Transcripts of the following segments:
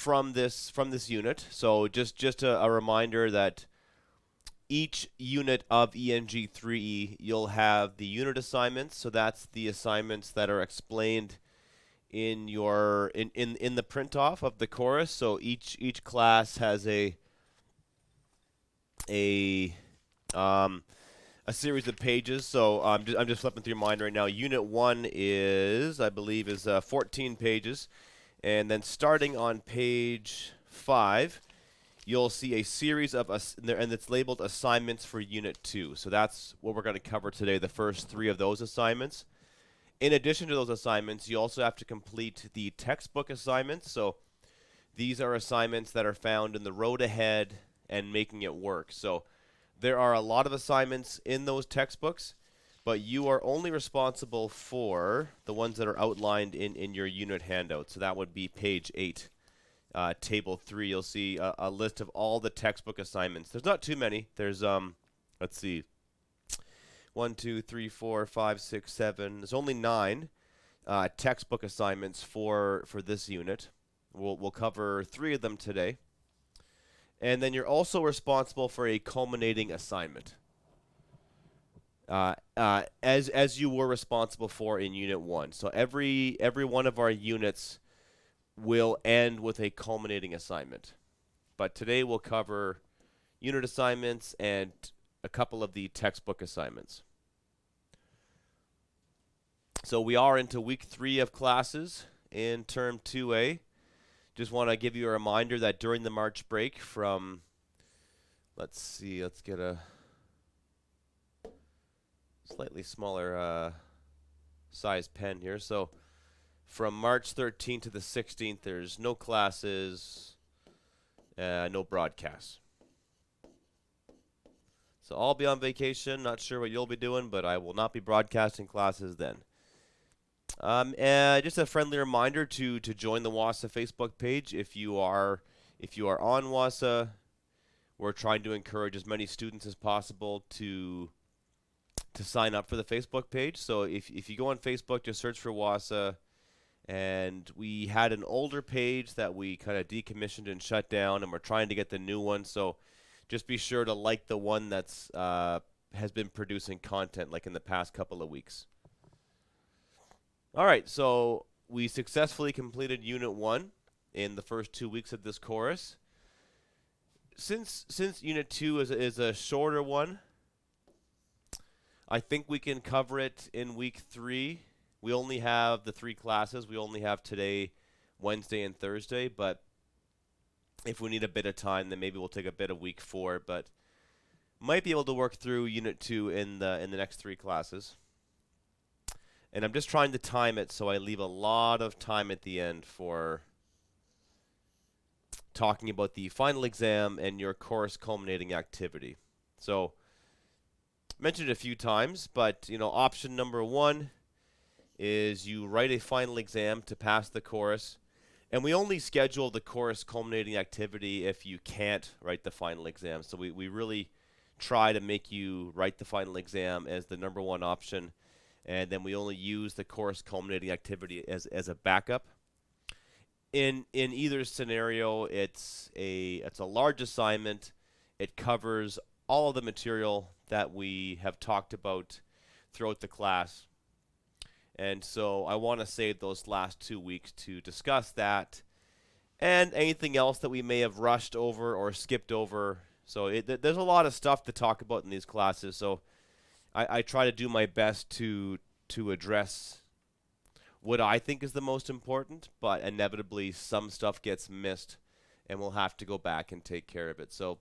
from this unit. So just a reminder that each unit of ENG3E, you'll have the unit assignments. So that's the assignments that are explained in your in the print off of the course. So each class has a um, a series of pages. So I'm just flipping through mine right now. Unit 1 is, I believe, is 14 pages. And then starting on page 5, you'll see a series of, and it's labeled assignments for Unit 2. So that's what we're going to cover today, the first 3 of those assignments. In addition to those assignments, you also have to complete the textbook assignments. So these are assignments that are found in the road ahead and making it work. So there are a lot of assignments in those textbooks, but you are only responsible for the ones that are outlined in your unit handout. So that would be page 8, table 3. You'll see a list of all the textbook assignments. There's not too many. There's, let's see, 1, 2, 3, 4, 5, 6, 7. There's only 9 textbook assignments for this unit. We'll cover 3 of them today. And then you're also responsible for a culminating assignment, as you were responsible for in Unit 1. So every one of our units will end with a culminating assignment. But today we'll cover unit assignments and a couple of the textbook assignments. So we are into week 3 of classes in term 2A. Just want to give you a reminder that during the March break from, let's get a slightly smaller size pen here. So from March 13th to the 16th, there's no classes, no broadcasts. So I'll be on vacation. Not sure what you'll be doing, but I will not be broadcasting classes then. And just a friendly reminder to join the WASA Facebook page. If you are on WASA, we're trying to encourage as many students as possible to sign up for the Facebook page. So if you go on Facebook, just search for WASA. And we had an older page that we kind of decommissioned and shut down, and we're trying to get the new one. So just be sure to like the one that's has been producing content like in the past couple of weeks. All right, so we successfully completed Unit 1 in the first 2 weeks of this course. Since Unit 2 is a shorter one, I think we can cover it in week 3. We only have the 3 classes. We only have today, Wednesday, and Thursday. But if we need a bit of time, then maybe we'll take a bit of week 4. But might be able to work through Unit 2 in the next 3 classes. And I'm just trying to time it so I leave a lot of time at the end for talking about the final exam and your course culminating activity. So, mentioned it a few times, but option number 1 is you write a final exam to pass the course. And we only schedule the course culminating activity if you can't write the final exam. So we really try to make you write the final exam as the number 1 option. And then we only use the course culminating activity as a backup. In either scenario, it's a large assignment. It covers all of the material that we have talked about throughout the class. And so I want to save those last 2 weeks to discuss that and anything else that we may have rushed over or skipped over. So there's a lot of stuff to talk about in these classes. So I try to do my best to address what I think is the most important, but inevitably some stuff gets missed, and we'll have to go back and take care of it. So,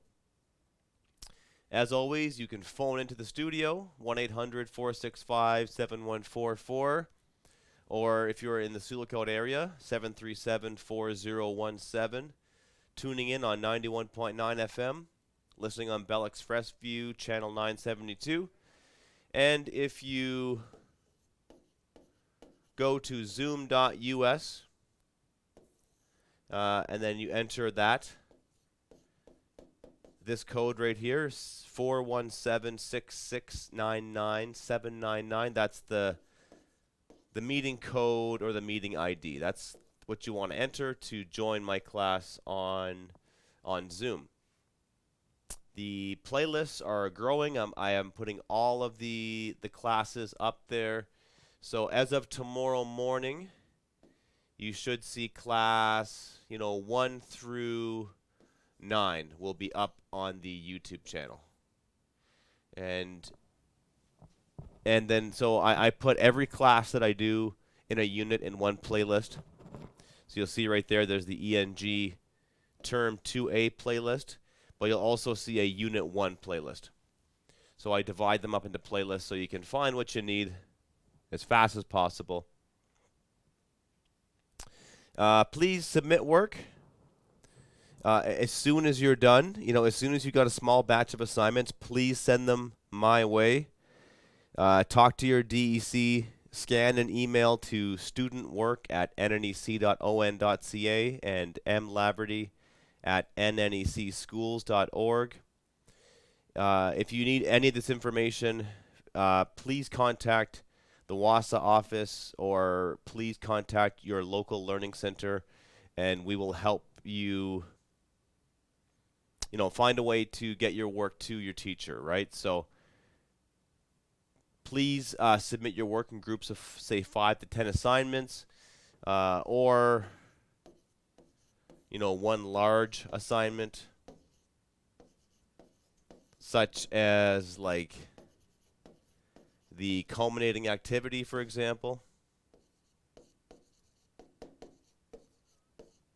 as always, you can phone into the studio, 1-800-465-7144, or if you're in the Sulacode area, 737-4017, tuning in on 91.9 FM, listening on Bell ExpressVu, channel 972. And if you go to zoom.us and then you enter this code right here, 417-6699799. That's the meeting code or the meeting ID. That's what you want to enter to join my class on Zoom. The playlists are growing. I am putting all of the classes up there. So as of tomorrow morning, you should see class, 1 through 9 will be up on the YouTube channel. And then so I put every class that I do in a unit in one playlist. So you'll see right there, there's the ENG Term 2A playlist, but you'll also see a Unit 1 playlist. So I divide them up into playlists so you can find what you need as fast as possible. Please submit work as soon as you're done. As soon as you got a small batch of assignments, please send them my way. Talk to your DEC, scan an email to studentwork@nnec.on.ca and mlaverty@nnecschools.org. If you need any of this information, please contact the WASA office or please contact your local learning center, and we will help you, find a way to get your work to your teacher, right? So please submit your work in groups of, say, 5 to 10 assignments, or, one large assignment, such as, like, the culminating activity, for example.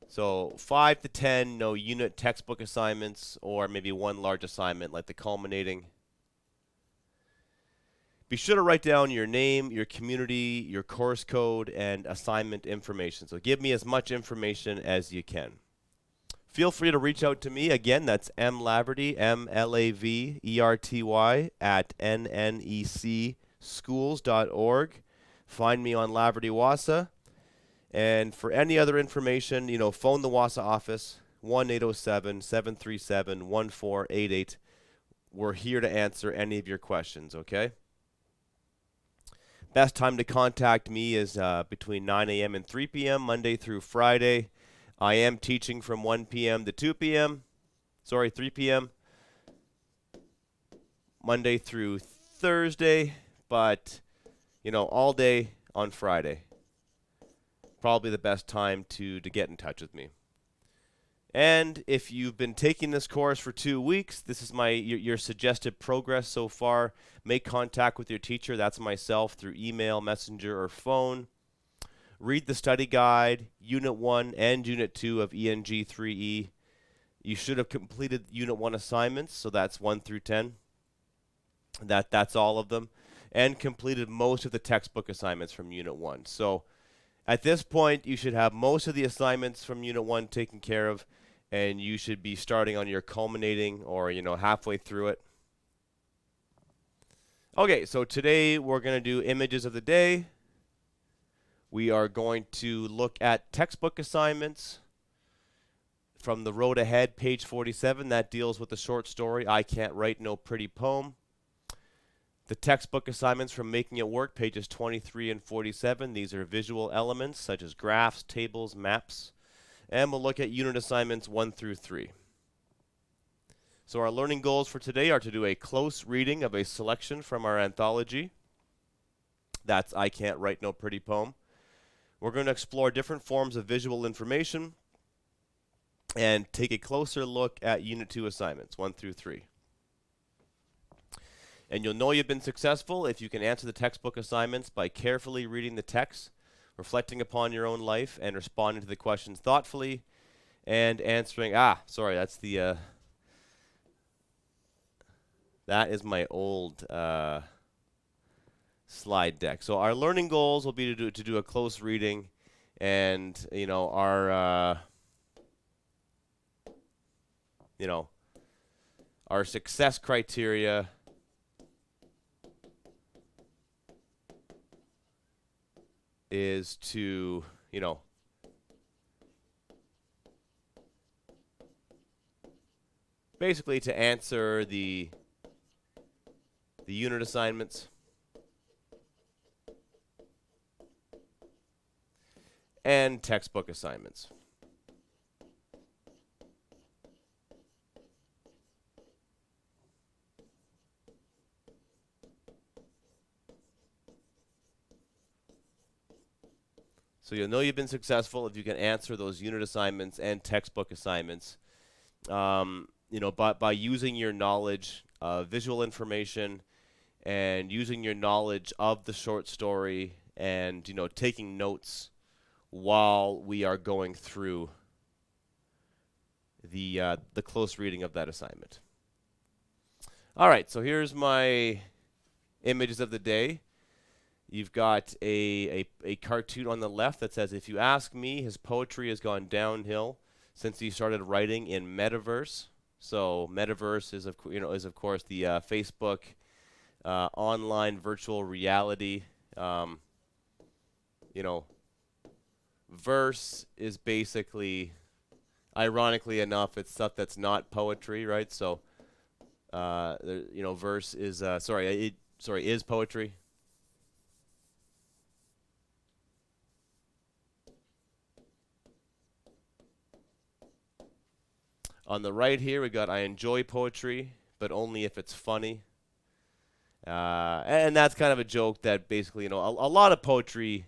So 5 to 10, unit textbook assignments, or maybe one large assignment like the culminating. Be sure to write down your name, your community, your course code, and assignment information. So give me as much information as you can. Feel free to reach out to me. Again, that's mlaverty, MLAVERTY, @nnecschools.org. Find me on Laverty WASA. And for any other information, phone the WASA office, 1-807-737-1488. We're here to answer any of your questions, okay? Best time to contact me is between 9 a.m. and 3 p.m., Monday through Friday. I am teaching from 1 p.m. to 3 p.m., Monday through Thursday, but, all day on Friday. Probably the best time to get in touch with me. And if you've been taking this course for 2 weeks, this is your suggested progress so far. Make contact with your teacher. That's myself through email, messenger, or phone. Read the study guide, Unit 1 and Unit 2 of ENG3E. You should have completed Unit 1 assignments, so that's 1 through 10. That's all of them. And completed most of the textbook assignments from Unit 1. So at this point, you should have most of the assignments from Unit 1 taken care of, and you should be starting on your culminating or, halfway through it. Okay, so today we're going to do images of the day. We are going to look at textbook assignments from The Road Ahead, page 47. That deals with the short story, I Can't Write No Pretty Poem. The textbook assignments from Making It Work, pages 23 and 47. These are visual elements such as graphs, tables, maps. And we'll look at unit assignments 1 through 3. So our learning goals for today are to do a close reading of a selection from our anthology. That's I Can't Write No Pretty Poem. We're going to explore different forms of visual information and take a closer look at Unit 2 assignments 1 through 3. And you'll know you've been successful if you can answer the textbook assignments by carefully reading the text, reflecting upon your own life, and responding to the questions thoughtfully, and answering. That's the. That is my old slide deck. So our learning goals will be to do a close reading, and our success criteria is to, basically to answer the unit assignments and textbook assignments. So you'll know you've been successful if you can answer those unit assignments and textbook assignments. By using your knowledge of visual information and using your knowledge of the short story and, taking notes while we are going through the close reading of that assignment. All right, so here's my images of the day. You've got a cartoon on the left that says, if you ask me, his poetry has gone downhill since he started writing in Metaverse. So Metaverse is of course the Facebook online virtual reality. Verse is basically, ironically enough, it's stuff that's not poetry, right? So verse is is poetry. On the right here, we got I enjoy poetry, but only if it's funny. And that's kind of a joke that basically, a lot of poetry,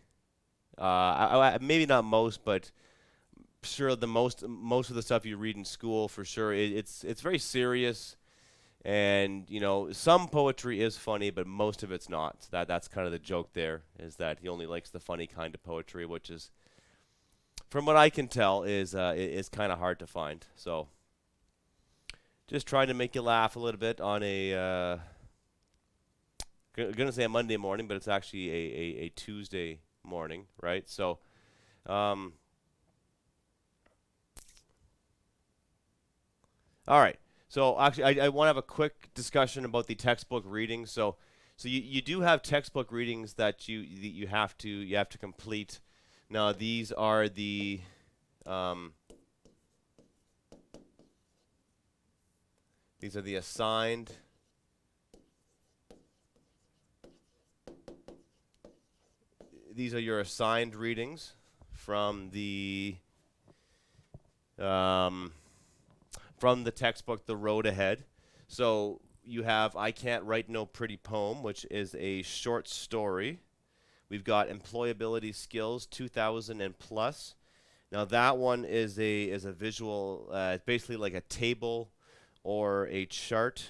maybe not most, but sure the most of the stuff you read in school, for sure, it's very serious. And, some poetry is funny, but most of it's not. So that's kind of the joke there, is that he only likes the funny kind of poetry, which is, from what I can tell, is kind of hard to find. So just trying to make you laugh a little bit on a, gonna say a Monday morning, but it's actually a Tuesday morning, right? So, all right. So actually, I want to have a quick discussion about the textbook readings. So you do have textbook readings that you have to complete. Now these are the assigned. These are your assigned readings from the textbook, The Road Ahead. So you have I Can't Write No Pretty Poem, which is a short story. We've got Employability Skills 2000 and Plus. Now that one is a visual, it's basically like a table or a chart.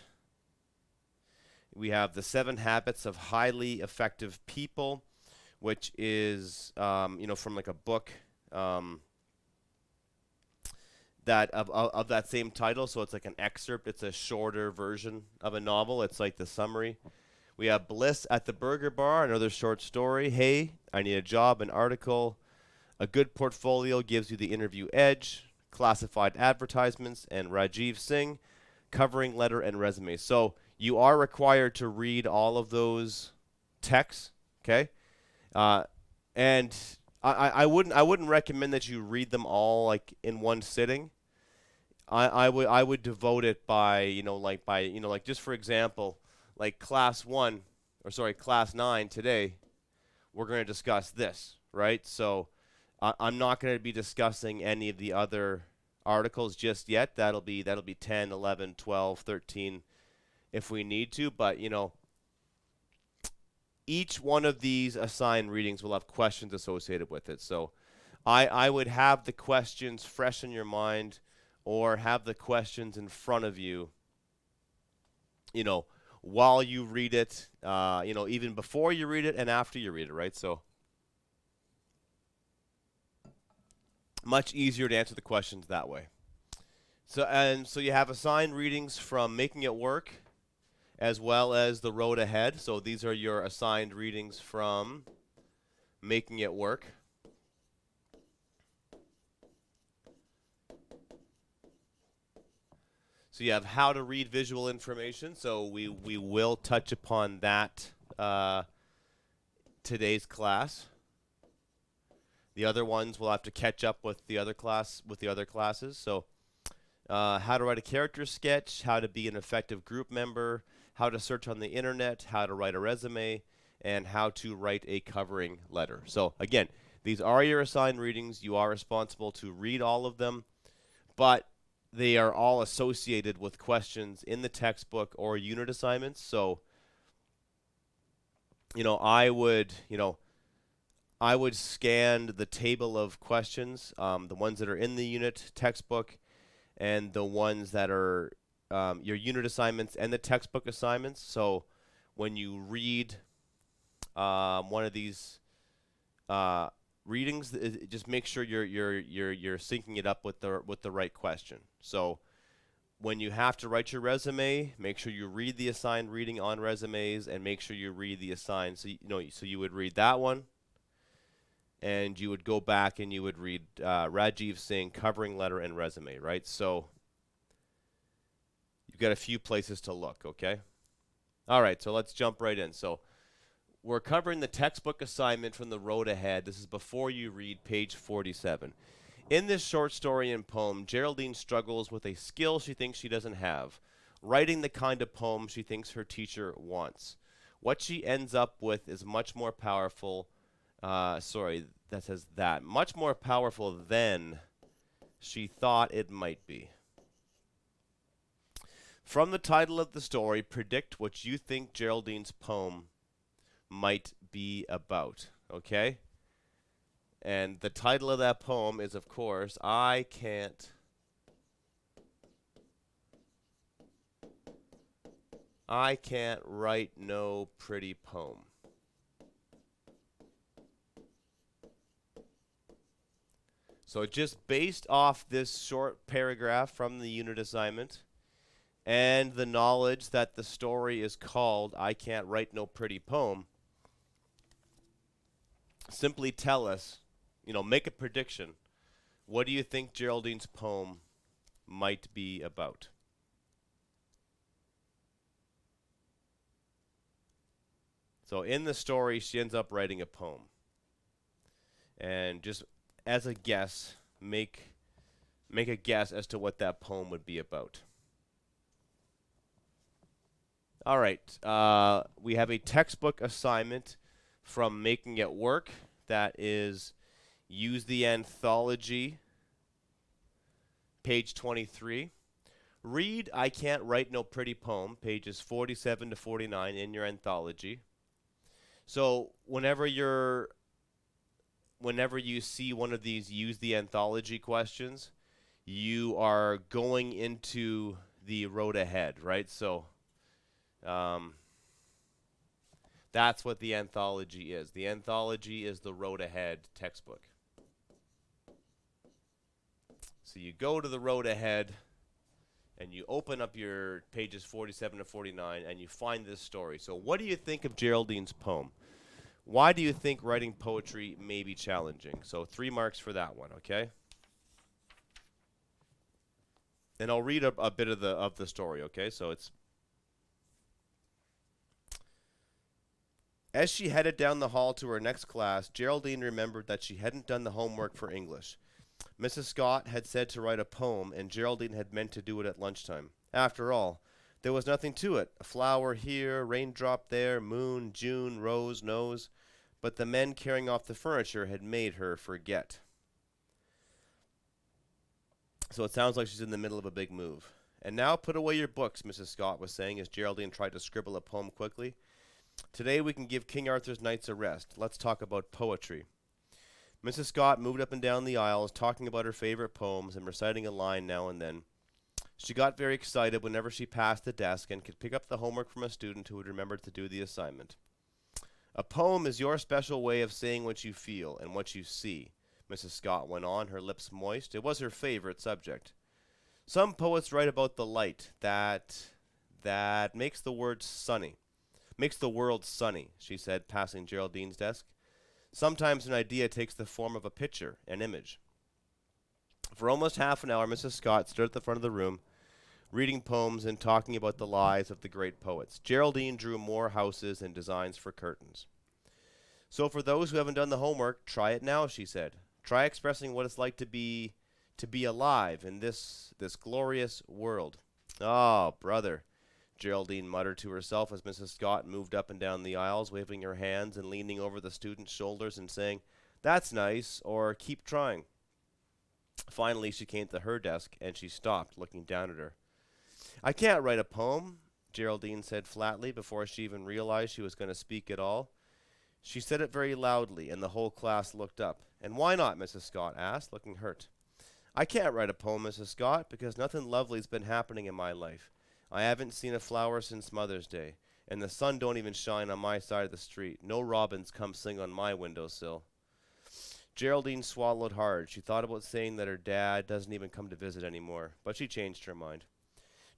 We have The 7 Habits of Highly Effective People, which is from like a book that of that same title. So it's like an excerpt. It's a shorter version of a novel. It's like the summary. We have Bliss at the Burger Bar, another short story. Hey, I Need a Job, an article. A Good Portfolio Gives You the Interview Edge. Classified Advertisements, and Rajiv Singh, Covering Letter and Resume. So you are required to read all of those texts, okay? And I wouldn't recommend that you read them all like in one sitting. I would devote it by just for example, like class 9 today, we're going to discuss this, right? So I'm not going to be discussing any of the other articles just yet. That'll be 10, 11, 12, 13 if we need to, but each one of these assigned readings will have questions associated with it. So I would have the questions fresh in your mind, or have the questions in front of you, while you read it, even before you read it and after you read it, right? So much easier to answer the questions that way. So you have assigned readings from Making It Work, as well as The Road Ahead. So these are your assigned readings from Making It Work. So you have How to Read Visual Information. So we will touch upon that today's class. The other ones will have to catch up with the other classes. So how to write a character sketch, how to be an effective group member, how to search on the internet, how to write a resume, and how to write a covering letter. So again, These are your assigned readings. You are responsible to read all of them, but they are all associated with questions in the textbook or unit assignments. So, I would scan the table of questions, the ones that are in the unit textbook, and the ones that are your unit assignments and the textbook assignments. So, when you read one of these readings, just make sure you're syncing it up with the right question. So when you have to write your resume, make sure you read the assigned reading on resumes, and make sure you read the assigned. So you would read that one, and you would go back and you would read Rajiv Singh covering letter and resume, right? So you've got a few places to look. Okay. All right. So let's jump right in. So we're covering the textbook assignment from the road ahead. This is before you read page 47. In this short story and poem, Geraldine struggles with a skill she thinks she doesn't have, writing the kind of poem she thinks her teacher wants. What she ends up with is much more powerful. Much more powerful than she thought it might be. From the title of the story, predict what you think Geraldine's poem might be about, okay? And the title of that poem is, of course, I Can't Write No Pretty Poem. So just based off this short paragraph from the unit assignment and the knowledge that the story is called I Can't Write No Pretty Poem, simply tell us, make a prediction. What do you think Geraldine's poem might be about? So in the story, she ends up writing a poem. And just as a guess, make a guess as to what that poem would be about. All right. We have a textbook assignment from Making It Work. That is, use the anthology, page 23. Read I Can't Write No Pretty Poem, pages 47 to 49 in your anthology. So whenever you see one of these use the anthology questions, you are going into the road ahead, right? So that's what the anthology is. The anthology is the road ahead textbook. So you go to the road ahead and you open up your pages 47 to 49 and you find this story. So what do you think of Geraldine's poem? Why do you think writing poetry may be challenging? So 3 marks for that one, okay? And I'll read a bit of the story, okay? So it's as she headed down the hall to her next class, Geraldine remembered that she hadn't done the homework for English. Mrs. Scott had said to write a poem, and Geraldine had meant to do it at lunchtime. After all, there was nothing to it. A flower here, raindrop there, moon, June, rose, nose. But the men carrying off the furniture had made her forget. So it sounds like she's in the middle of a big move. And now put away your books, Mrs. Scott was saying as Geraldine tried to scribble a poem quickly. Today we can give King Arthur's knights a rest. Let's talk about poetry. Mrs. Scott moved up and down the aisles, talking about her favorite poems and reciting a line now and then. She got very excited whenever she passed the desk and could pick up the homework from a student who had remembered to do the assignment. A poem is your special way of saying what you feel and what you see, Mrs. Scott went on, her lips moist. It was her favorite subject. Some poets write about the light that makes the world sunny, she said, passing Geraldine's desk. Sometimes an idea takes the form of a picture, an image. For almost half an hour, Mrs. Scott stood at the front of the room, reading poems and talking about the lives of the great poets. Geraldine drew more houses and designs for curtains. So for those who haven't done the homework, try it now, she said. Try expressing what it's like to be alive in this glorious world. Oh, brother, Geraldine muttered to herself as Mrs. Scott moved up and down the aisles, waving her hands and leaning over the students' shoulders and saying, That's nice, or keep trying. Finally, she came to her desk and she stopped, looking down at her. I can't write a poem, Geraldine said flatly before she even realized she was going to speak at all. She said it very loudly, and the whole class looked up. And why not? Mrs. Scott asked, looking hurt. I can't write a poem, Mrs. Scott, because nothing lovely's been happening in my life. I haven't seen a flower since Mother's Day, and the sun don't even shine on my side of the street. No robins come sing on my windowsill. Geraldine swallowed hard. She thought about saying that her dad doesn't even come to visit anymore, but she changed her mind.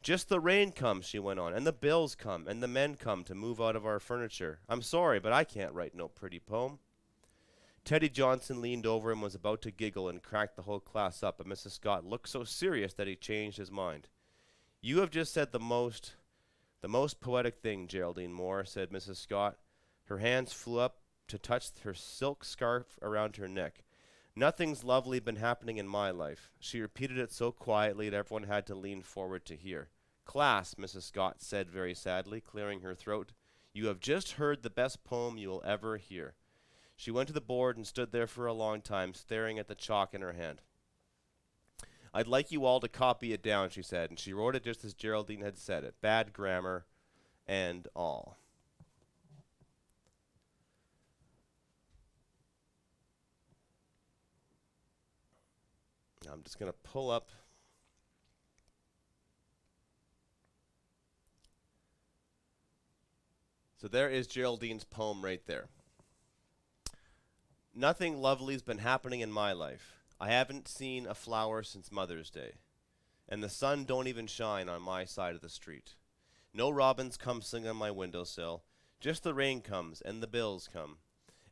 Just the rain comes, she went on, and the bills come, and the men come to move out of our furniture. I'm sorry, but I can't write no pretty poem. Teddy Johnson leaned over and was about to giggle and crack the whole class up, but Mrs. Scott looked so serious that he changed his mind. You have just said the most poetic thing, Geraldine Moore, said Mrs. Scott. Her hands flew up to touch her silk scarf around her neck. Nothing's lovely been happening in my life. She repeated it so quietly that everyone had to lean forward to hear. Class, Mrs. Scott said very sadly, clearing her throat, you have just heard the best poem you will ever hear. She went to the board and stood there for a long time, staring at the chalk in her hand. I'd like you all to copy it down, she said, and she wrote it just as Geraldine had said it, bad grammar and all. I'm just going to pull up. So there is Geraldine's poem right there. Nothing lovely's been happening in my life. I haven't seen a flower since Mother's Day, and the sun don't even shine on my side of the street. No robins come sing on my windowsill. Just the rain comes, and the bills come,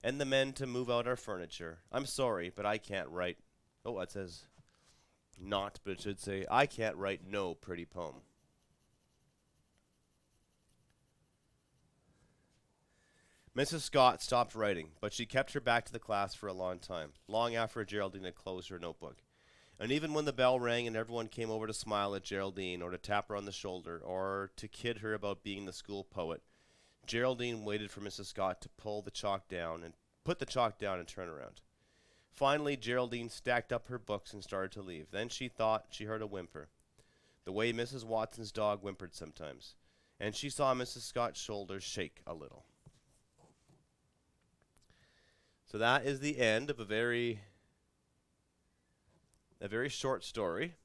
and the men to move out our furniture. I'm sorry, but I can't write. Oh, it says not, but it should say, I can't write no pretty poem. Mrs. Scott stopped writing, but she kept her back to the class for a long time, long after Geraldine had closed her notebook. And even when the bell rang and everyone came over to smile at Geraldine or to tap her on the shoulder or to kid her about being the school poet, Geraldine waited for Mrs. Scott to put the chalk down and turn around. Finally, Geraldine stacked up her books and started to leave. Then she thought she heard a whimper, the way Mrs. Watson's dog whimpered sometimes, and she saw Mrs. Scott's shoulders shake a little. So that is the end of a very short story.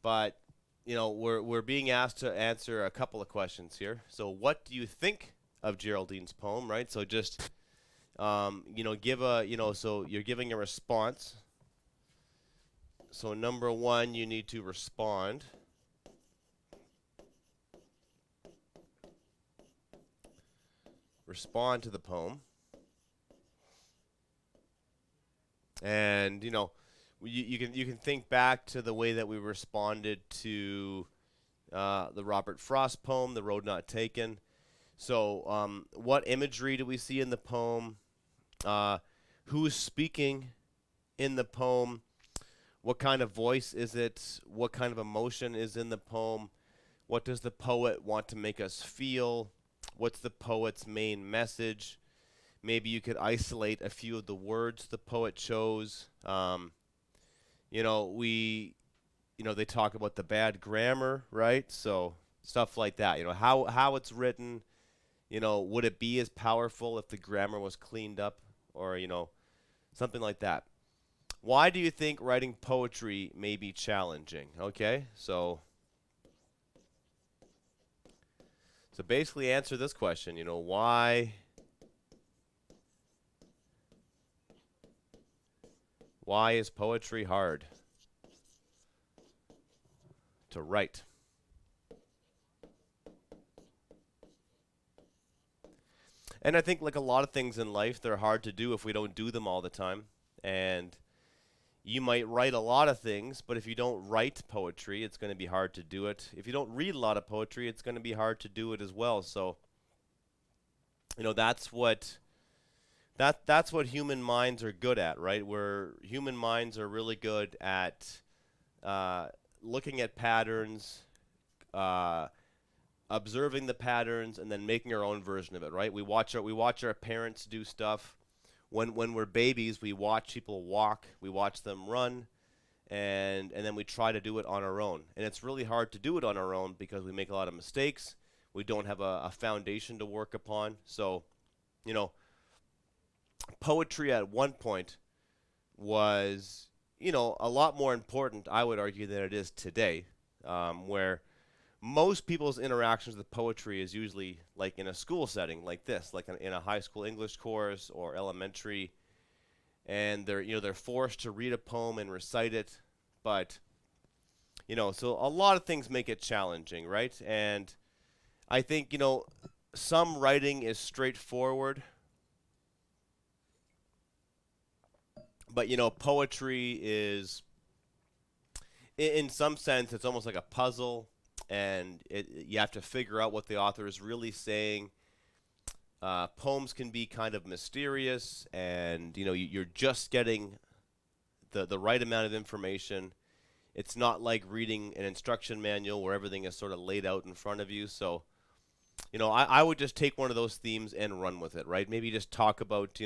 But, you know, we're being asked to answer a couple of questions here. So what do you think of Geraldine's poem, right? So just, give so you're giving a response. So number one, you need to respond. Respond to the poem. And you can think back to the way that we responded to the Robert Frost poem, "The Road Not Taken." So, what imagery do we see in the poem? Who's speaking in the poem? What kind of voice is it? What kind of emotion is in the poem? What does the poet want to make us feel? What's the poet's main message? Maybe you could isolate a few of the words the poet chose. They talk about the bad grammar, right? So stuff like that. How it's written. Would it be as powerful if the grammar was cleaned up, or something like that? Why do you think writing poetry may be challenging? Okay, so basically answer this question. Why is poetry hard to write? And I think, like a lot of things in life, they're hard to do if we don't do them all the time. And you might write a lot of things, but if you don't write poetry, it's going to be hard to do it. If you don't read a lot of poetry, it's going to be hard to do it as well. So, that's what human minds are good at, right? Where human minds are really good at looking at patterns, observing the patterns, and then making our own version of it, right? We watch our parents do stuff. when we're babies, we watch people walk, we watch them run, and then we try to do it on our own. And it's really hard to do it on our own because we make a lot of mistakes. We don't have a foundation to work upon. So, you know, poetry at one point was, a lot more important, I would argue, than it is today, where most people's interactions with poetry is usually like in a school setting like this, like in a high school English course or elementary, and they're forced to read a poem and recite it. But so a lot of things make it challenging, right? And I think some writing is straightforward, but poetry is, in some sense, it's almost like a puzzle, and you have to figure out what the author is really saying. Poems can be kind of mysterious, and you're just getting the right amount of information. It's not like reading an instruction manual where everything is sort of laid out in front of you. So, I would just take one of those themes and run with it, right? Maybe just talk about,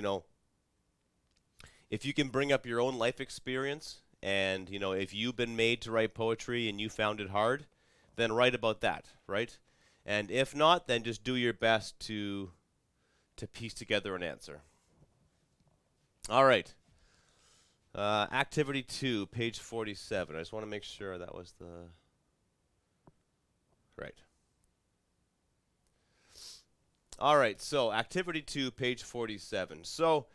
if you can bring up your own life experience, and if you've been made to write poetry and you found it hard, then write about that, right? And if not, then just do your best to piece together an answer. All right. Activity 2, page 47. I just want to make sure that was the right. All right, so activity 2, page 47. So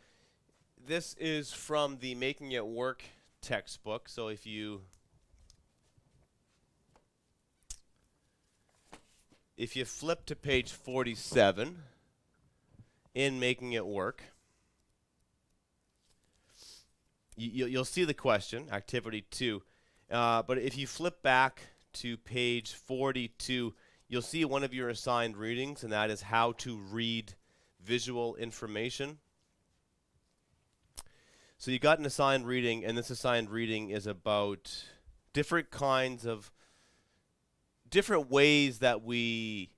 this is from the Making It Work textbook. So if you flip to page 47 in Making It Work, you'll see the question, activity 2. But if you flip back to page 42, you'll see one of your assigned readings, and that is how to read visual information. So you got an assigned reading, and this assigned reading is about different ways that we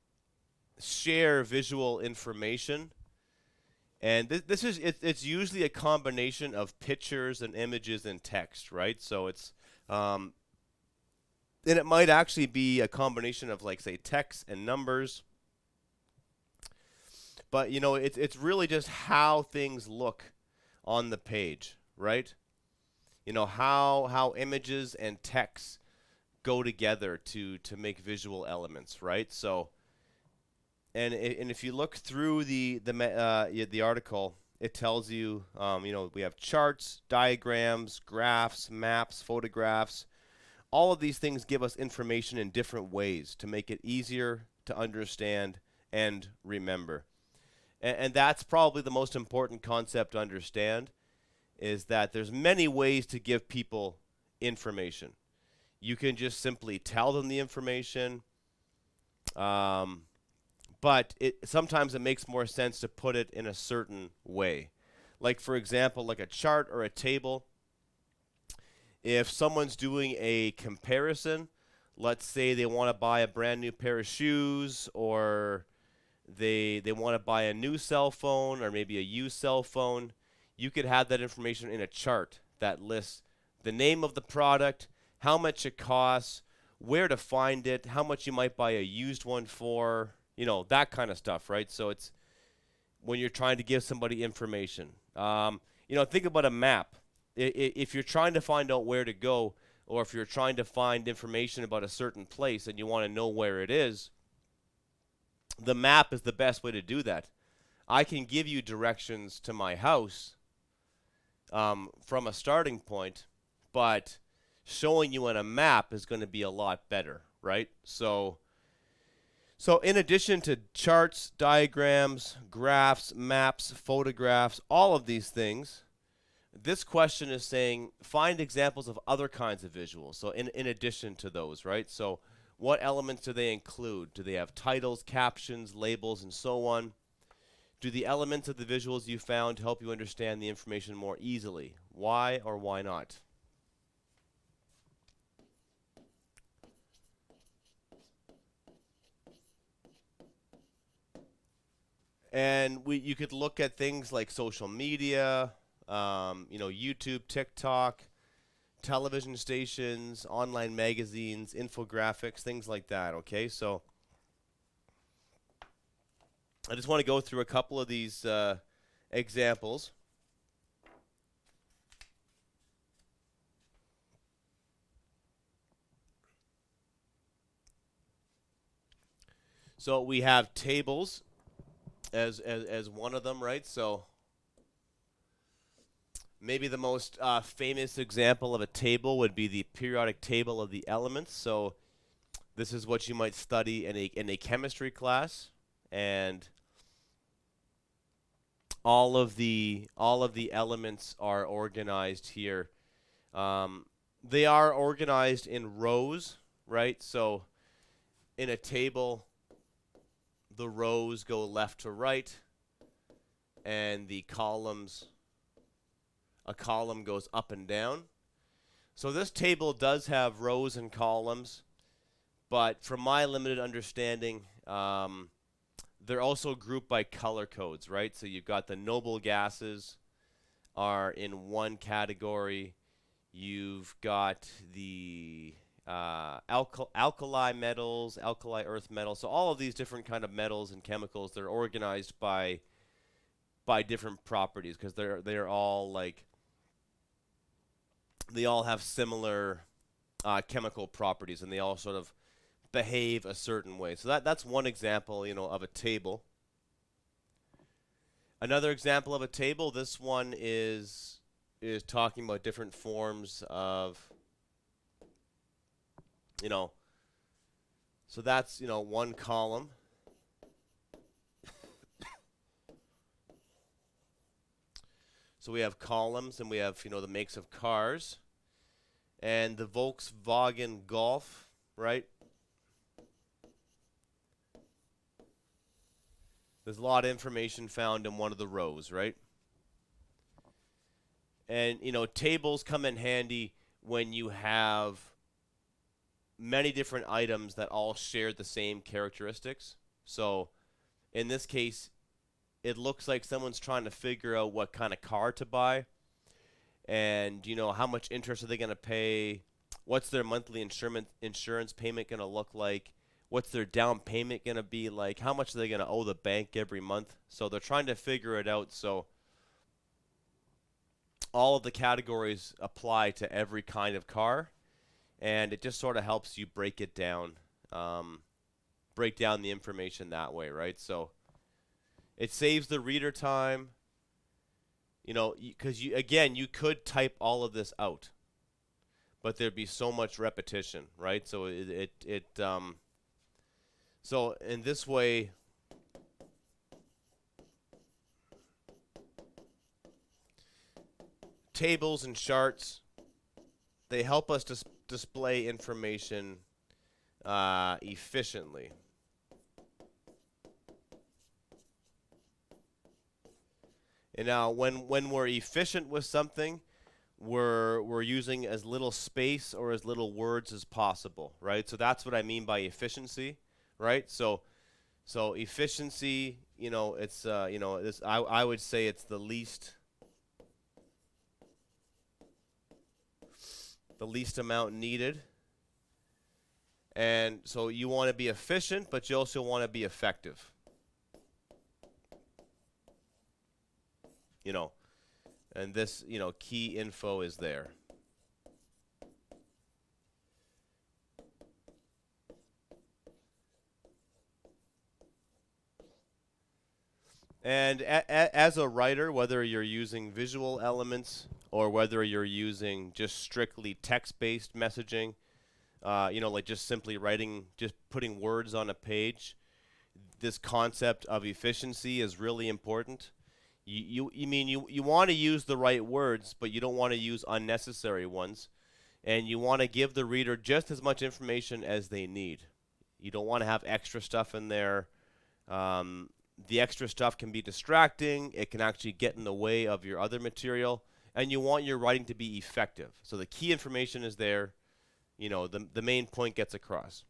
share visual information. And it's usually a combination of pictures and images and text, right? So it's and it might actually be a combination of, like, say, text and numbers. But it's really just how things look on the page, right? How images and text go together to make visual elements, right? So, and if you look through the article, it tells you, we have charts, diagrams, graphs, maps, photographs. All of these things give us information in different ways to make it easier to understand and remember. And that's probably the most important concept to understand, is that there's many ways to give people information. You can just simply tell them the information, but sometimes it makes more sense to put it in a certain way. Like, for example, like a chart or a table. If someone's doing a comparison, let's say they want to buy a brand new pair of shoes, or they want to buy a new cell phone, or maybe a used cell phone, you could have that information in a chart that lists the name of the product, how much it costs, where to find it, how much you might buy a used one for, that kind of stuff, right? So it's when you're trying to give somebody information. Think about a map. If you're trying to find out where to go, or if you're trying to find information about a certain place and you want to know where it is, the map is the best way to do that. I can give you directions to my house from a starting point, but showing you on a map is going to be a lot better, right? So in addition to charts, diagrams, graphs, maps, photographs, all of these things, this question is saying find examples of other kinds of visuals. So in addition to those, right? So what elements do they include? Do they have titles, captions, labels, and so on? Do the elements of the visuals you found help you understand the information more easily? Why or why not? And you could look at things like social media, YouTube, TikTok, television stations, online magazines, infographics, things like that. Okay, so I just want to go through a couple of these examples. So we have tables as one of them, right? So maybe the most famous example of a table would be the periodic table of the elements. So this is what you might study in a chemistry class, and all of the elements are organized here. They are organized in rows, right? So in a table, the rows go left to right, and the columns, a column goes up and down. So this table does have rows and columns, but from my limited understanding, they're also grouped by color codes, right? So you've got the noble gases are in one category. You've got the alkali metals, alkali earth metals. So all of these different kind of metals and chemicals, they're organized by different properties because they're all like they all have similar chemical properties, and they all sort of behave a certain way. So that's one example, of a table. Another example of a table, this one is talking about different forms of, so that's, one column. So we have columns, and we have, the makes of cars. And the Volkswagen Golf, right? There's a lot of information found in one of the rows, right? And, tables come in handy when you have many different items that all share the same characteristics. So in this case, it looks like someone's trying to figure out what kind of car to buy, and, how much interest are they going to pay? What's their monthly insurance payment going to look like? What's their down payment going to be like? How much are they going to owe the bank every month? So they're trying to figure it out. So all of the categories apply to every kind of car, and it just sort of helps you break it down, break down the information that way, right? So it saves the reader time, because you could type all of this out, but there'd be so much repetition, right? So so in this way, tables and charts, they help us display information efficiently. And now when we're efficient with something, we're using as little space or as little words as possible, right? So that's what I mean by efficiency, right? So efficiency, it's this I would say it's the least amount needed. And so you want to be efficient, but you also want to be effective. And this, key info is there. And as a writer, whether you're using visual elements or whether you're using just strictly text-based messaging, like just simply just putting words on a page, this concept of efficiency is really important. You want to use the right words, but you don't want to use unnecessary ones, and you want to give the reader just as much information as they need. You don't want to have extra stuff in there. The extra stuff can be distracting. It can actually get in the way of your other material, and you want your writing to be effective. So the key information is there. The main point gets across.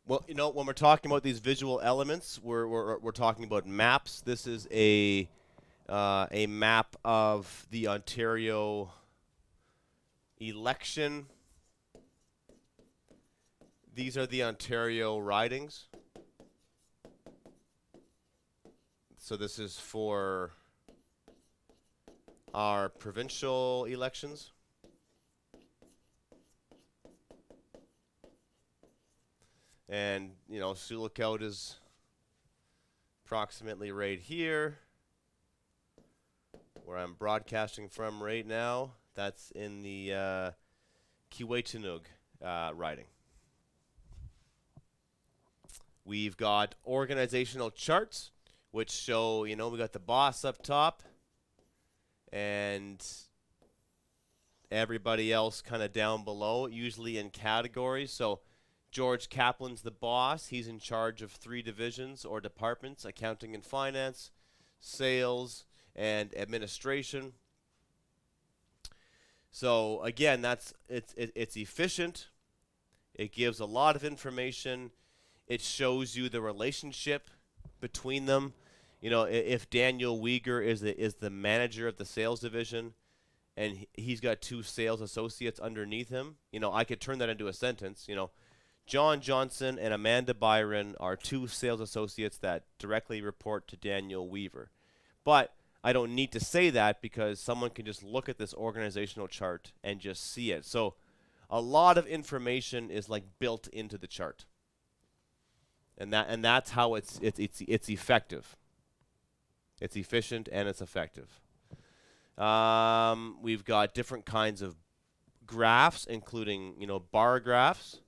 Well, when we're talking about these visual elements, we're talking about maps. This is a map of the Ontario election. These are the Ontario ridings. So this is for our provincial elections. And, Sioux Lookout is approximately right here, where I'm broadcasting from right now. That's in the Kiiwetinoong riding. We've got organizational charts, which show, we got the boss up top and everybody else kind of down below, usually in categories. So George Kaplan's the boss. He's in charge of 3 divisions or departments: accounting and finance, sales, and administration. So again, it's efficient. It gives a lot of information. It shows you the relationship between them. If Daniel Uyghur is the manager of the sales division, and he's got 2 sales associates underneath him, I could turn that into a sentence. John Johnson and Amanda Byron are 2 sales associates that directly report to Daniel Weaver. But I don't need to say that because someone can just look at this organizational chart and just see it. So a lot of information is like built into the chart. And that's how it's effective. It's efficient and it's effective. We've got different kinds of graphs, including bar graphs,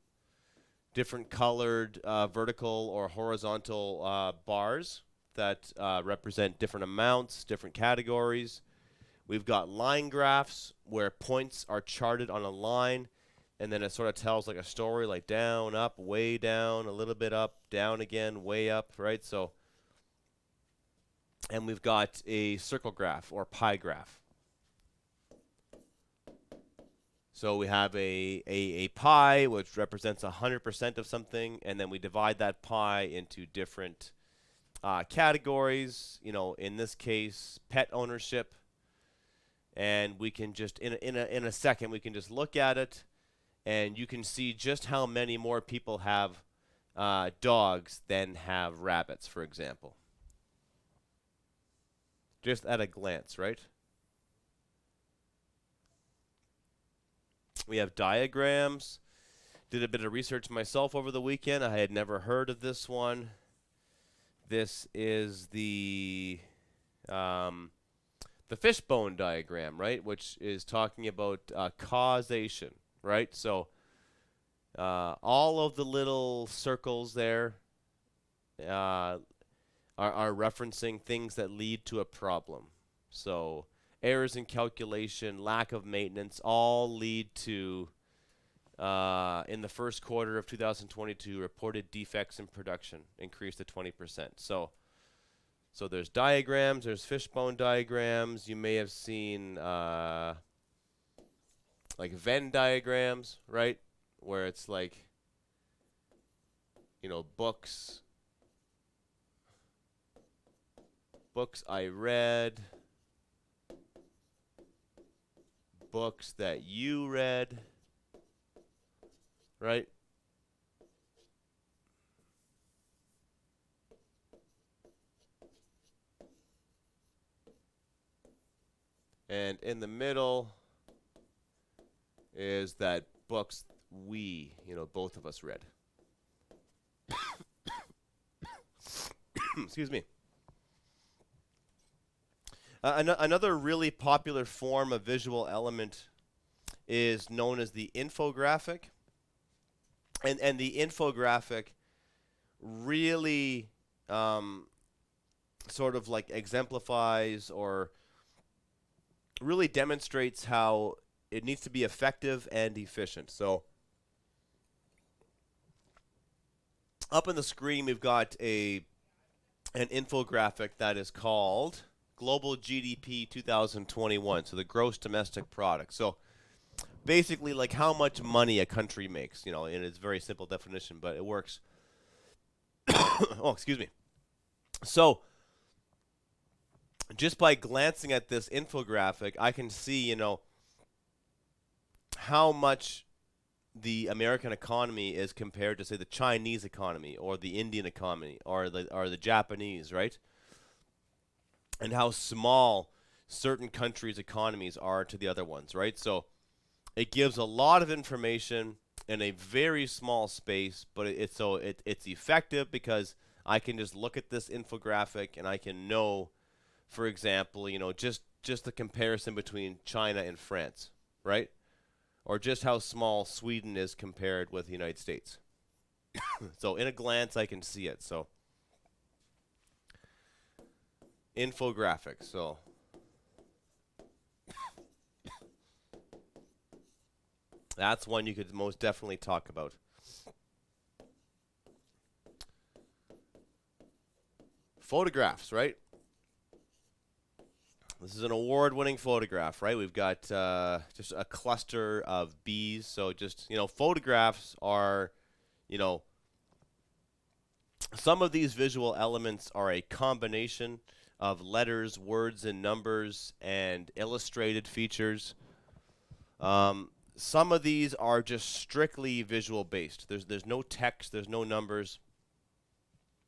different colored vertical or horizontal bars that represent different amounts, different categories. We've got line graphs where points are charted on a line, and then it sort of tells like a story, like down, up, way down, a little bit up, down again, way up, right? So, and we've got a circle graph or pie graph. So we have a pie, which represents 100% of something, and then we divide that pie into different categories. In this case, pet ownership, and we can just in a second we can just look at it, and you can see just how many more people have dogs than have rabbits, for example. Just at a glance, right? We have diagrams. Did a bit of research myself over the weekend. I had never heard of this one. This is the fishbone diagram, right? Which is talking about causation, right? So all of the little circles there are referencing things that lead to a problem. So errors in calculation, lack of maintenance, all lead to, in the first quarter of 2022, reported defects in production increased to 20%. So there's diagrams, there's fishbone diagrams. You may have seen like Venn diagrams, right? Where it's like, books I read, books that you read, right? And in the middle is that books we, both of us read. Excuse me. Another really popular form of visual element is known as the infographic. And the infographic really sort of like exemplifies or really demonstrates how it needs to be effective and efficient. So up on the screen, we've got an infographic that is called Global GDP 2021, so the gross domestic product. So basically like how much money a country makes, in its very simple definition, but it works Oh, excuse me. So just by glancing at this infographic, I can see, how much the American economy is compared to, say, the Chinese economy or the Indian economy or the Japanese, right? And how small certain countries' economies are to the other ones, right? So it gives a lot of information in a very small space, but it's effective because I can just look at this infographic and I can know, for example, just the comparison between China and France, right? Or just how small Sweden is compared with the United States. So in a glance, I can see it. So infographic. So that's one you could most definitely talk about. Photographs, right? This is an award-winning photograph, right? We've got just a cluster of bees. So just, photographs are, some of these visual elements are a combination of letters, words, and numbers, and illustrated features. Some of these are just strictly visual based. There's no text, there's no numbers,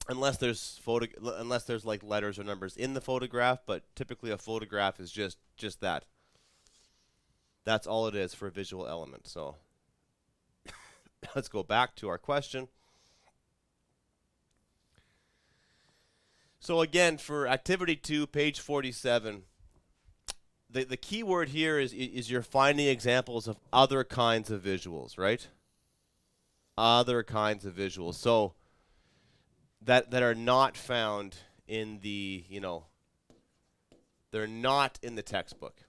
unless there's like letters or numbers in the photograph. But typically, a photograph is just that. That's all it is for a visual element. So let's go back to our question. So again, for activity 2, page 47, the key word here is you're finding examples of other kinds of visuals, right? Other kinds of visuals. So that are not found in the, they're not in the textbook.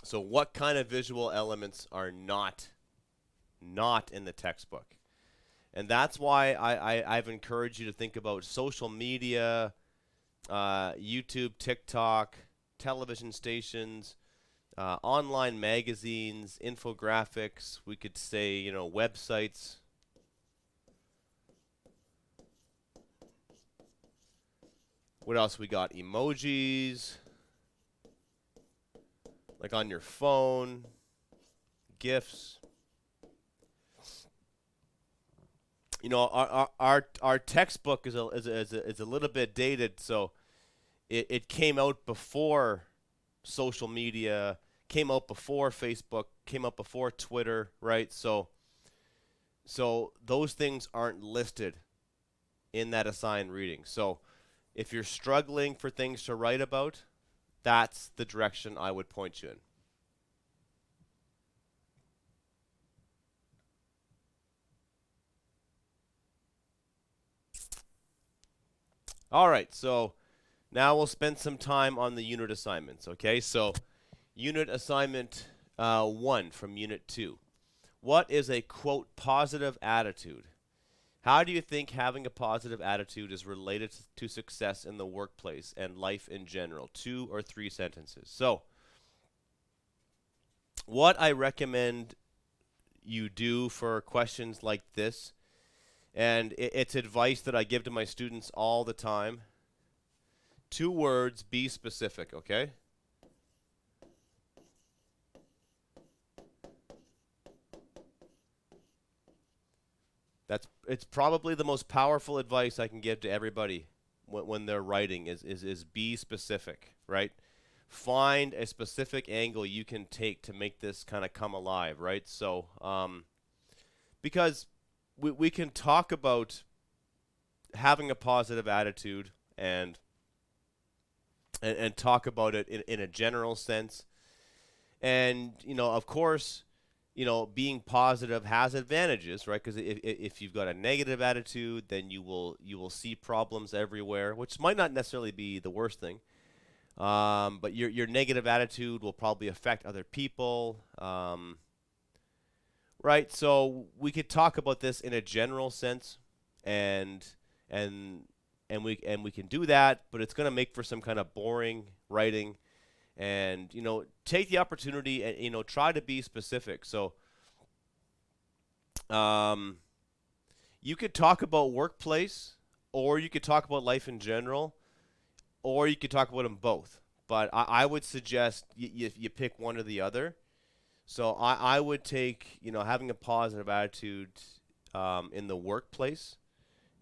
So what kind of visual elements are not in the textbook? And that's why I've encouraged you to think about social media, YouTube, TikTok, television stations, online magazines, infographics. We could say, websites. What else we got? Emojis, like on your phone, GIFs. Our textbook is a little bit dated, so it came out before social media, came out before Facebook, came out before Twitter, right? So those things aren't listed in that assigned reading. So if you're struggling for things to write about, that's the direction I would point you in. All right, so now we'll spend some time on the unit assignments, okay? So unit assignment 1 from unit 2. What is a, quote, positive attitude? How do you think having a positive attitude is related to success in the workplace and life in general? 2 or 3 sentences. So what I recommend you do for questions like this, and it's advice that I give to my students all the time. 2 words, be specific, okay? It's probably the most powerful advice I can give to everybody when they're writing is be specific, right? Find a specific angle you can take to make this kind of come alive, right? So, because we can talk about having a positive attitude and talk about it in a general sense. And, of course, being positive has advantages, right? Because if you've got a negative attitude, then you will see problems everywhere, which might not necessarily be the worst thing. But your negative attitude will probably affect other people, right? So we could talk about this in a general sense, and we can do that, but it's going to make for some kind of boring writing. And take the opportunity and try to be specific. So Um, you could talk about workplace, or you could talk about life in general, or you could talk about them both. But I would suggest you pick one or the other. So I would take, having a positive attitude in the workplace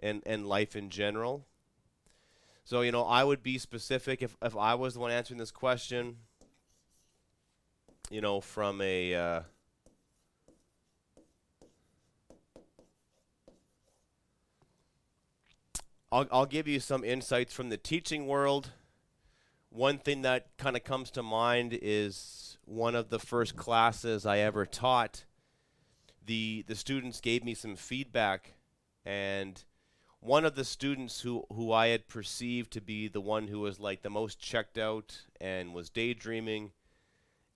and life in general. So, I would be specific if I was the one answering this question, from I'll give you some insights from the teaching world. One thing that kind of comes to mind is one of the first classes I ever taught. The students gave me some feedback, and one of the students who I had perceived to be the one who was like the most checked out and was daydreaming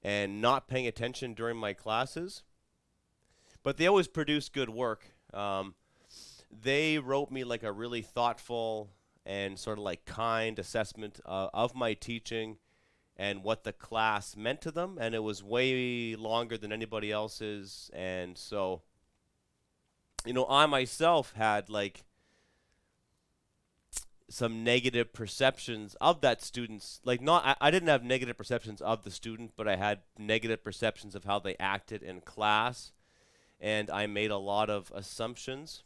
and not paying attention during my classes, but they always produced good work. They wrote me like a really thoughtful and sort of like kind assessment of my teaching and what the class meant to them, and it was way longer than anybody else's. And so, I myself had like some negative perceptions of that student's, like, not I didn't have negative perceptions of the student, but I had negative perceptions of how they acted in class, and I made a lot of assumptions.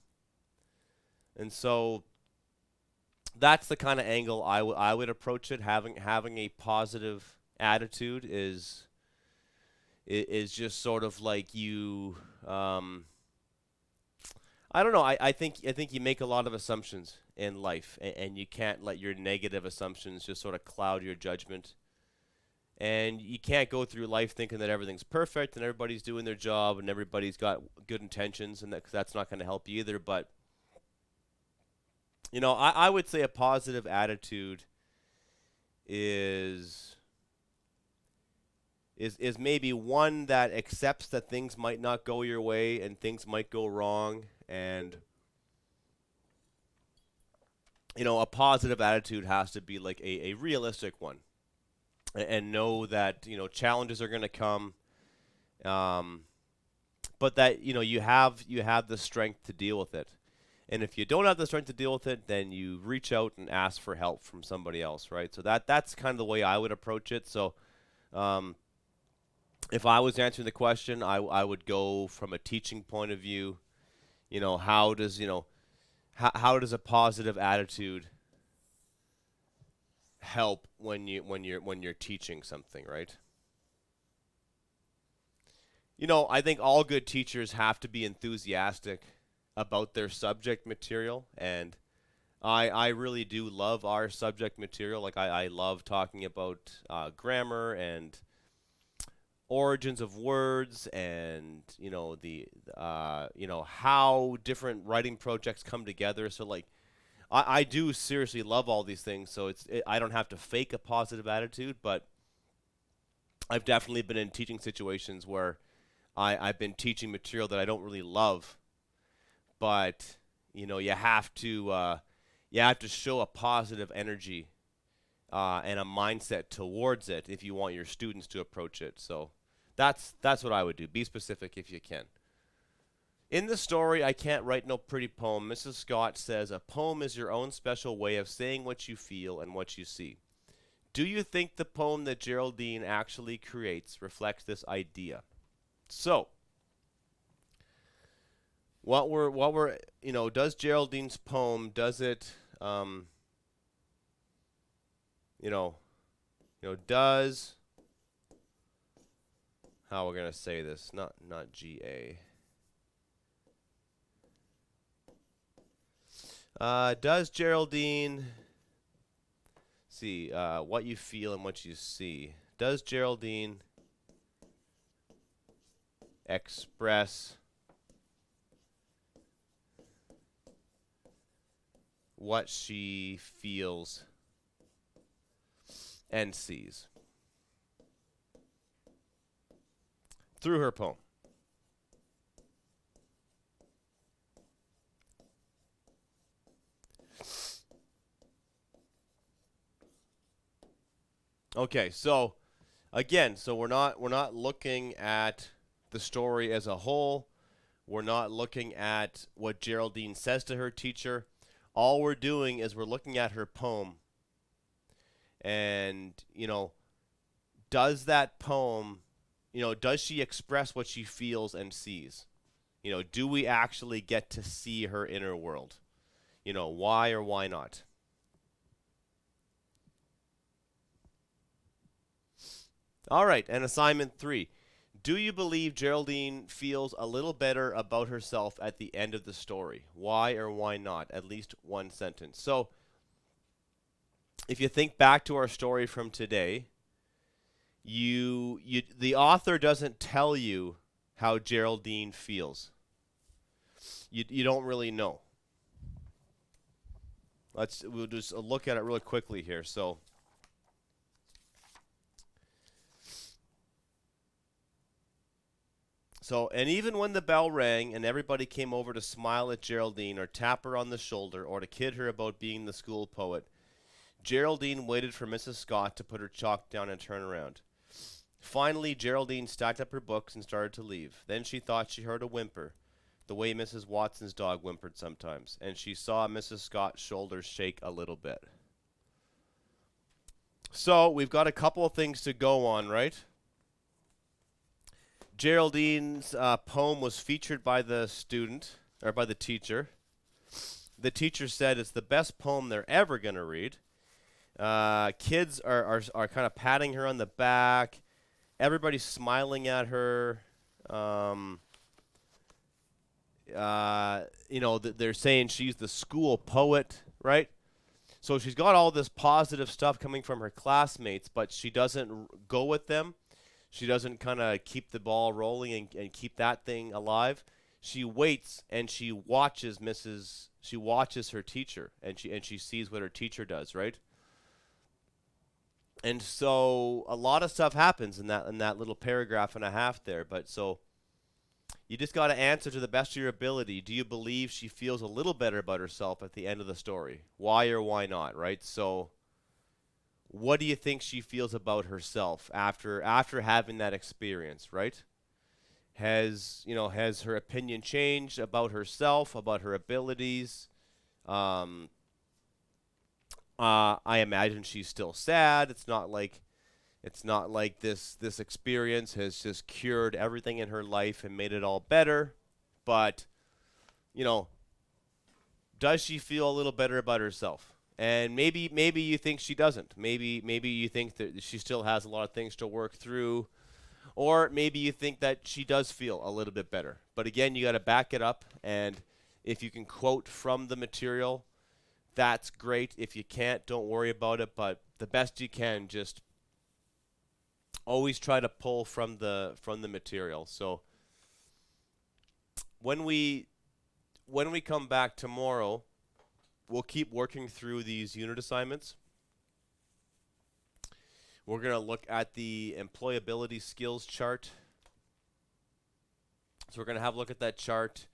And so that's the kind of angle I would approach it. Having a positive attitude is just sort of like you. I don't know. I think you make a lot of assumptions in life, and you can't let your negative assumptions just sort of cloud your judgment. And you can't go through life thinking that everything's perfect and everybody's doing their job and everybody's got good intentions, and that's not going to help you either. But I would say a positive attitude is is maybe one that accepts that things might not go your way and things might go wrong, and a positive attitude has to be like a realistic one, and know that challenges are going to come, um, but that you have the strength to deal with it. And if you don't have the strength to deal with it, then you reach out and ask for help from somebody else, right? So that's kind of the way I would approach it. So um, if I was answering the question, I would go from a teaching point of view. How does a positive attitude help when you're teaching something, right? I think all good teachers have to be enthusiastic about their subject material, and I really do love our subject material. Like I love talking about grammar and origins of words, and how different writing projects come together. So like I do seriously love all these things. So I don't have to fake a positive attitude, but I've definitely been in teaching situations where I've been teaching material that I don't really love, but you have to show a positive energy and a mindset towards it if you want your students to approach it. So that's what I would do. Be specific if you can. In the story, I Can't Write No Pretty Poem, Mrs. Scott says a poem is your own special way of saying what you feel and what you see. Do you think the poem that Geraldine actually creates reflects this idea? So, does Geraldine's poem, does it, you know, does, how we're gonna say this, not GA. Does Geraldine see what you feel and what you see? Does Geraldine express what she feels and sees through her poem? Okay, so again, so we're not looking at the story as a whole. We're not looking at what Geraldine says to her teacher. All we're doing is we're looking at her poem. And, does that poem, does she express what she feels and sees? Do we actually get to see her inner world? Why or why not? All right, and assignment 3. Do you believe Geraldine feels a little better about herself at the end of the story? Why or why not? At least one sentence. So, if you think back to our story from today, the author doesn't tell you how Geraldine feels. You don't really know. We'll just look at it really quickly here. And even when the bell rang and everybody came over to smile at Geraldine or tap her on the shoulder or to kid her about being the school poet, Geraldine waited for Mrs. Scott to put her chalk down and turn around. Finally, Geraldine stacked up her books and started to leave. Then she thought she heard a whimper, the way Mrs. Watson's dog whimpered sometimes, and she saw Mrs. Scott's shoulders shake a little bit. So, we've got a couple of things to go on, right? Geraldine's poem was featured by the student, or by the teacher. The teacher said it's the best poem they're ever going to read. Kids are kind of patting her on the back. Everybody's smiling at her. They're saying she's the school poet, right? So she's got all this positive stuff coming from her classmates, but she doesn't go with them. She doesn't kind of keep the ball rolling and keep that thing alive. She waits and she watches her teacher, and she sees what her teacher does, right? And so a lot of stuff happens in that little paragraph and a half there, but so you just got to answer to the best of your ability. Do you believe she feels a little better about herself at the end of the story? Why or why not, right? So what do you think she feels about herself after having that experience, right? Has her opinion changed about herself, about her abilities? I imagine she's still sad. It's not like this experience has just cured everything in her life and made it all better. But, does she feel a little better about herself? And maybe you think she doesn't. Maybe you think that she still has a lot of things to work through. Or maybe you think that she does feel a little bit better. But again, you got to back it up. And if you can quote from the material, that's great. If you can't, don't worry about it. But the best you can, just always try to pull from the material. So when we come back tomorrow, we'll keep working through these unit assignments. We're going to look at the employability skills chart. So we're going to have a look at that chart.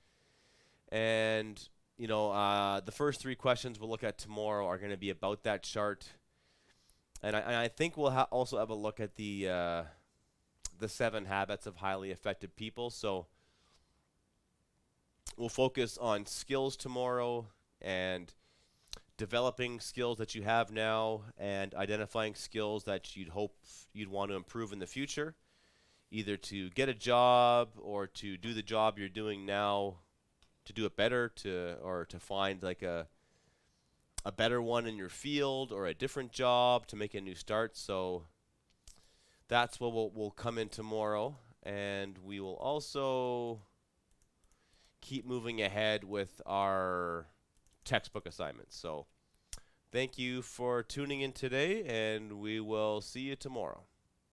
And, the first 3 questions we'll look at tomorrow are going to be about that chart. And I think we'll also have a look at the 7 habits of highly effective people. So we'll focus on skills tomorrow and developing skills that you have now and identifying skills that you'd want to improve in the future, either to get a job or to do the job you're doing now, to do it better, or to find like a better one in your field or a different job to make a new start. So that's what we'll come in tomorrow, and we will also keep moving ahead with our textbook assignments. So thank you for tuning in today, and we will see you tomorrow.